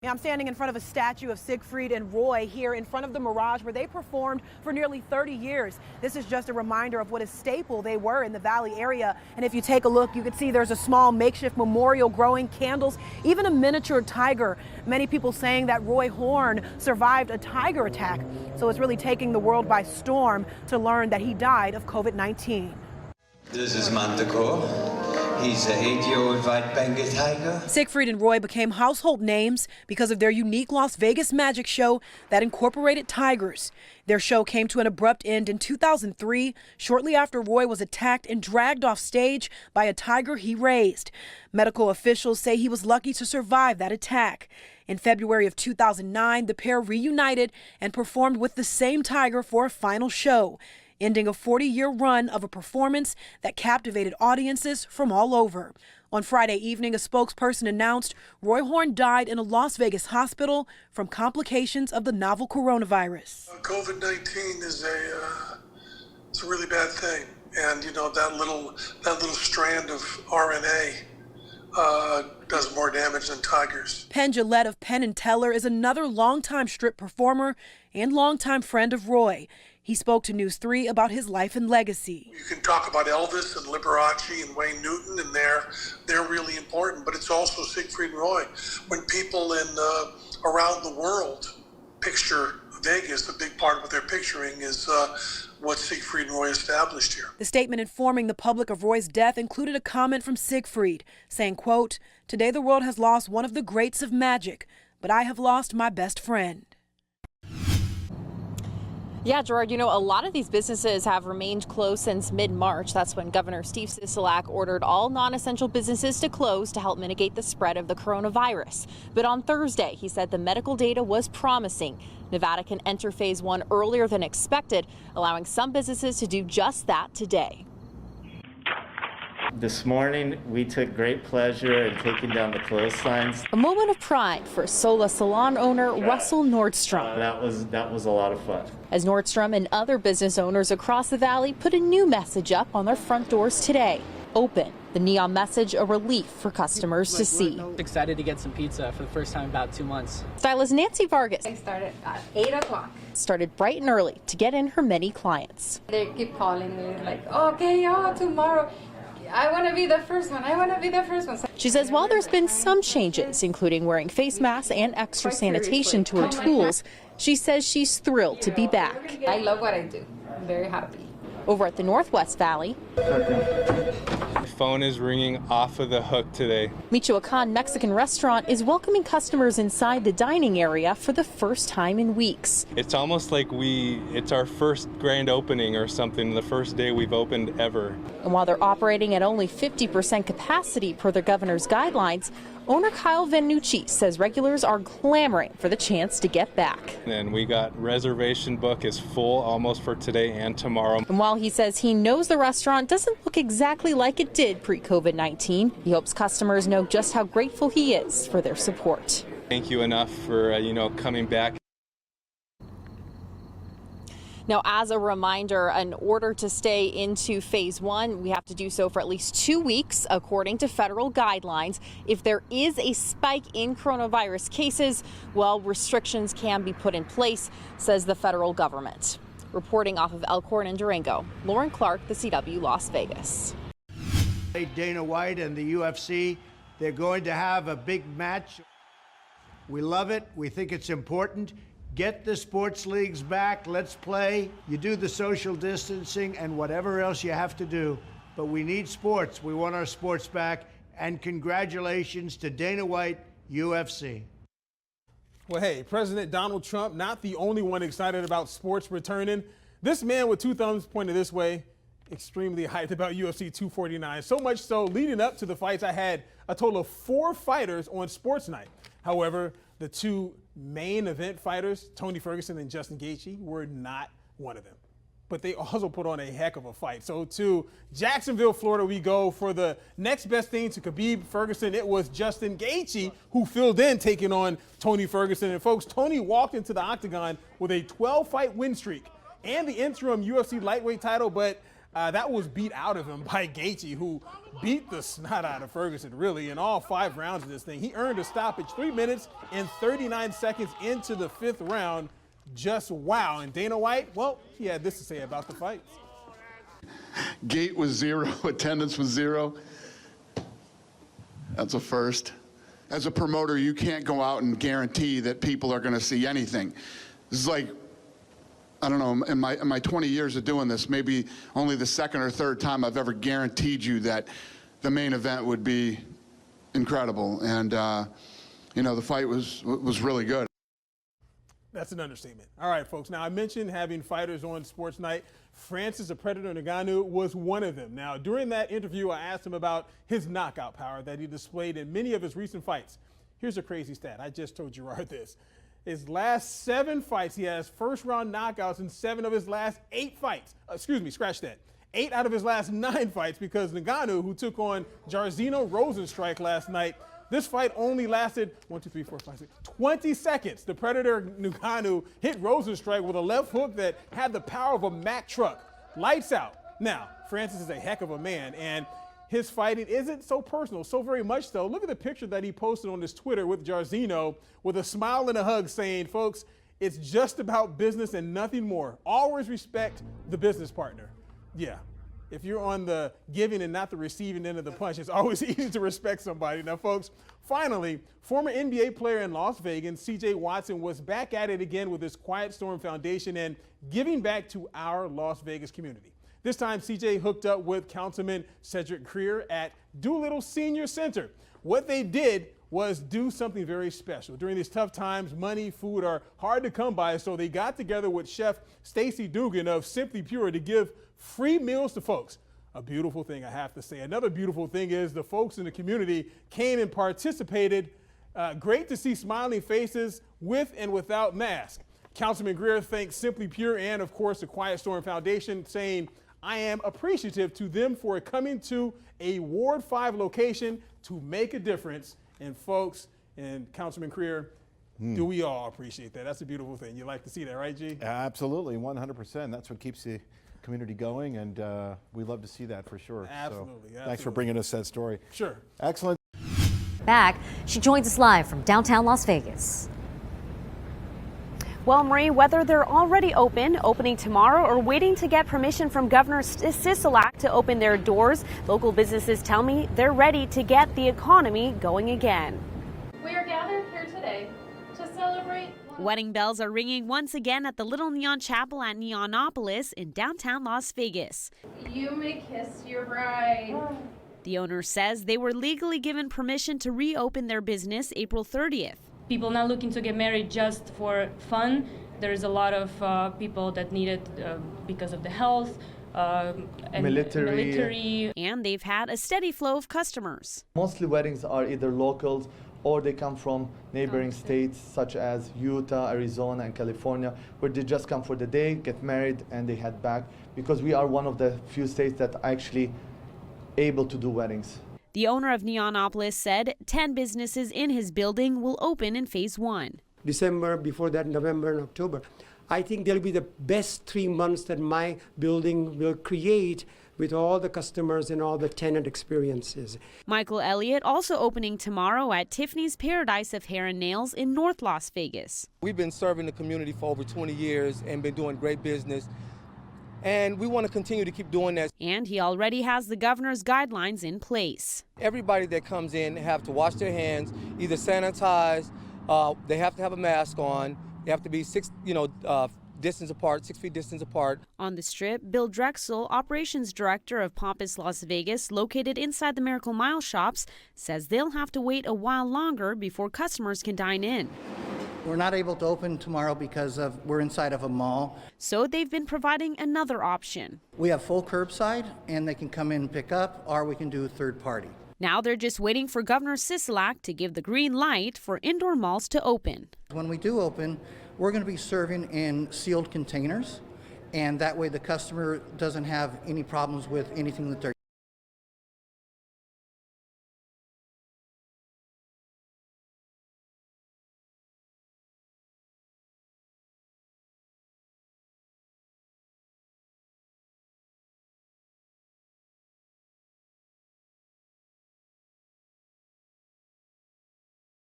Now I'm standing in front of a statue of Siegfried and Roy here in front of the Mirage, where they performed for nearly 30 years. This is just a reminder of what a staple they were in the Valley area. And if you take a look, you can see there's a small makeshift memorial growing, candles, even a miniature tiger. Many people saying that Roy Horn survived a tiger attack. So it's really taking the world by storm to learn that he died of COVID-19. This is Manticore. He's an 8-year-old white Bengal tiger. Siegfried and Roy became household names because of their unique Las Vegas magic show that incorporated tigers. Their show came to an abrupt end in 2003, shortly after Roy was attacked and dragged off stage by a tiger he raised. Medical officials say he was lucky to survive that attack. In February of 2009, the pair reunited and performed with the same tiger for a final show, ending a 40-year run of a performance that captivated audiences from all over. On Friday evening, a spokesperson announced Roy Horn died in a Las Vegas hospital from complications of the novel coronavirus. COVID-19 is it's a really bad thing, and you know that little strand of RNA does more damage than tigers. Penn Jillette of Penn and Teller is another longtime strip performer and longtime friend of Roy. He spoke to News 3 about his life and legacy. You can talk about Elvis and Liberace and Wayne Newton, and they're really important, but it's also Siegfried Roy. When people around the world picture Vegas, a big part of what they're picturing is what Siegfried Roy established here. The statement informing the public of Roy's death included a comment from Siegfried saying, quote, "Today the world has lost one of the greats of magic, but I have lost my best friend." Yeah, Gerard, you know, a lot of these businesses have remained closed since mid-March. That's when Governor Steve Sisolak ordered all non-essential businesses to close to help mitigate the spread of the coronavirus. But on Thursday, he said the medical data was promising. Nevada can enter phase 1 earlier than expected, allowing some businesses to do just that today. This morning, we took great pleasure in taking down the close signs. A moment of pride for Sola Salon owner Russell Nordstrom. That was a lot of fun. As Nordstrom and other business owners across the valley put a new message up on their front doors today. Open. The neon message a relief for customers to see. Excited to get some pizza for the first time in about 2 months. Stylist Nancy Vargas I started at 8 o'clock. started bright and early to get in her many clients. They keep calling me like, okay, tomorrow. I want to be the first one. I want to be the first one. She says while there's been some changes, including wearing face masks and extra sanitation to her tools, she says she's thrilled to be back. I love what I do. I'm very happy. Over at the Northwest Valley, My phone is ringing off of the hook today. Michoacan Mexican restaurant is welcoming customers inside the dining area for the first time in weeks. It's almost like it's our first grand opening or something, the first day we've opened ever. And while they're operating at only 50% capacity per the governor's guidelines, owner Kyle Vanucci says regulars are clamoring for the chance to get back. And we got reservation book is full almost for today and tomorrow. And while he says he knows the restaurant doesn't look exactly like it did pre-COVID-19, he hopes customers know just how grateful he is for their support. Thank you enough for coming back. Now, as a reminder, in order to stay into phase 1, we have to do so for at least 2 weeks, according to federal guidelines. If there is a spike in coronavirus cases, well, restrictions can be put in place, says the federal government. Reporting off of Elkhorn and Durango, Lauren Clark, the CW Las Vegas. Dana White and the UFC, they're going to have a big match. We love it. We think it's important. Get the sports leagues back. Let's play. You do the social distancing and whatever else you have to do. But we need sports. We want our sports back. And congratulations to Dana White, UFC. Well, hey, President Donald Trump, not the only one excited about sports returning. This man with two thumbs pointed this way, extremely hyped about UFC 249. So much so, leading up to the fights, I had a total of 4 fighters on Sports Night. However, the 2 main event fighters, Tony Ferguson and Justin Gaethje, were not one of them. But they also put on a heck of a fight. So to Jacksonville, Florida, we go for the next best thing to Khabib Ferguson. It was Justin Gaethje who filled in, taking on Tony Ferguson. And folks, Tony walked into the octagon with a 12-fight win streak and the interim UFC lightweight title. But That was beat out of him by Gaethje, who beat the snot out of Ferguson, really, in all 5 rounds of this thing. He earned a stoppage 3 minutes and 39 seconds into the 5th round. Just wow. And Dana White, well, he had this to say about the fight. Gate was 0, attendance was 0. That's a first. As a promoter, you can't go out and guarantee that people are going to see anything. This is like, I don't know, in my 20 years of doing this, maybe only the 2nd or 3rd time I've ever guaranteed you that the main event would be incredible. And, you know, the fight was really good. That's an understatement. All right, folks. Now, I mentioned having fighters on Sports Night. Francis the Predator Ngannou was one of them. Now, during that interview, I asked him about his knockout power that he displayed in many of his recent fights. Here's a crazy stat. I just told Gerard this. His last 7 fights, he has first-round knockouts in 7 of his last 8 fights. Excuse me, scratch that. 8 out of his last 9 fights, because Ngannou, who took on Jairzinho Rozenstruik last night, this fight only lasted 20 seconds. The Predator Ngannou hit Rozenstruik with a left hook that had the power of a Mack truck. Lights out. Now, Francis is a heck of a man, and his fighting isn't so personal, so very much so. Look at the picture that he posted on his Twitter with Jairzinho with a smile and a hug saying, folks, it's just about business and nothing more. Always respect the business partner. Yeah. If you're on the giving and not the receiving end of the punch, it's always easy to respect somebody. Now, folks, finally, former NBA player in Las Vegas, C.J. Watson, was back at it again with his Quiet Storm Foundation and giving back to our Las Vegas community. This time, C.J. hooked up with Councilman Cedric Creer at Doolittle Senior Center. What they did was do something very special. During these tough times, money, food are hard to come by, so they got together with Chef Stacy Dugan of Simply Pure to give free meals to folks. A beautiful thing, I have to say. Another beautiful thing is the folks in the community came and participated. Great to see smiling faces with and without masks. Councilman Greer thanks Simply Pure and, of course, the Quiet Storm Foundation, saying, I am appreciative to them for coming to a Ward 5 location to make a difference. And folks, and Councilman Creer, do we all appreciate that? That's a beautiful thing. You like to see that, right, G? Absolutely, 100%. That's what keeps the community going, and we love to see that for sure. Absolutely. So, thanks for bringing us that story. Sure. Excellent. Back, she joins us live from downtown Las Vegas. Well, Marie, whether they're already opening tomorrow, or waiting to get permission from Governor Sisolak to open their doors, local businesses tell me they're ready to get the economy going again. We are gathered here today to celebrate. Wedding bells are ringing once again at the Little Neon Chapel at Neonopolis in downtown Las Vegas. You may kiss your bride. The owner says they were legally given permission to reopen their business April 30th. People not looking to get married just for fun. There's a lot of people that need it because of the health, and military. And they've had a steady flow of customers. Mostly weddings are either locals or they come from neighboring states such as Utah, Arizona, and California, where they just come for the day, get married, and they head back, because we are one of the few states that are actually able to do weddings. The owner of Neonopolis said 10 businesses in his building will open in phase 1. December, before that November and October. I think they'll be the best 3 months that my building will create with all the customers and all the tenant experiences. Michael Elliott also opening tomorrow at Tiffany's Paradise of Hair and Nails in North Las Vegas. We've been serving the community for over 20 years and been doing great business. And we want to continue to keep doing that. And he already has the governor's guidelines in place. Everybody that comes in have to wash their hands, either sanitize, they have to have a mask on, they have to be 6 feet distance apart. On the Strip, Bill Drexel, operations director of Pompous Las Vegas, located inside the Miracle Mile shops, says they'll have to wait a while longer before customers can dine in. We're not able to open tomorrow because we're inside of a mall. So they've been providing another option. We have full curbside, and they can come in and pick up, or we can do third party. Now they're just waiting for Governor Sisolak to give the green light for indoor malls to open. When we do open, we're going to be serving in sealed containers, and that way the customer doesn't have any problems with anything that they're